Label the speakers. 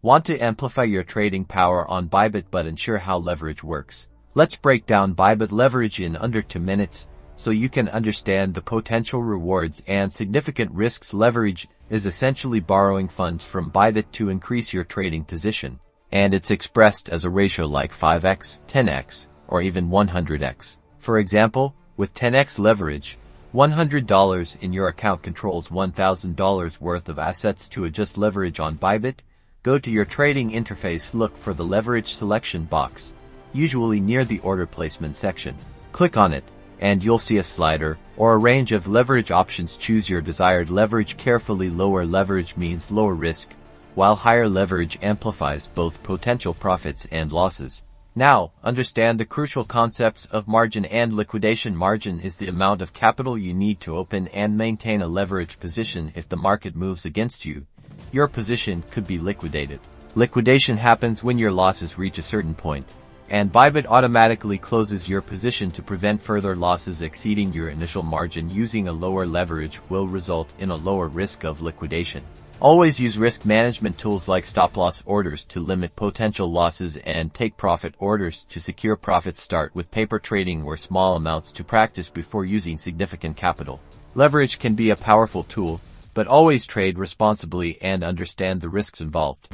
Speaker 1: Want to amplify your trading power on Bybit but unsure how leverage works? Let's break down Bybit leverage in under 2 minutes so you can understand the potential rewards and significant risks. Leverage is essentially borrowing funds from Bybit to increase your trading position, and it's expressed as a ratio like 5x, 10x, or even 100x. For example, with 10x leverage, $100 in your account controls $1,000 worth of assets. To adjust leverage on Bybit, go to your trading interface, look for the leverage selection box, usually near the order placement section. Click on it, and you'll see a slider or a range of leverage options. Choose your desired leverage carefully. Lower leverage means lower risk, while higher leverage amplifies both potential profits and losses. Now, understand the crucial concepts of margin and liquidation. Margin is the amount of capital you need to open and maintain a leverage position. If the market moves against you, your position could be liquidated. Liquidation happens when your losses reach a certain point, and Bybit automatically closes your position to prevent further losses exceeding your initial margin. Using a lower leverage will result in a lower risk of liquidation. Always use risk management tools like stop-loss orders to limit potential losses and take profit orders to secure profits. Start with paper trading or small amounts to practice before using significant capital. Leverage can be a powerful tool, but always trade responsibly and understand the risks involved.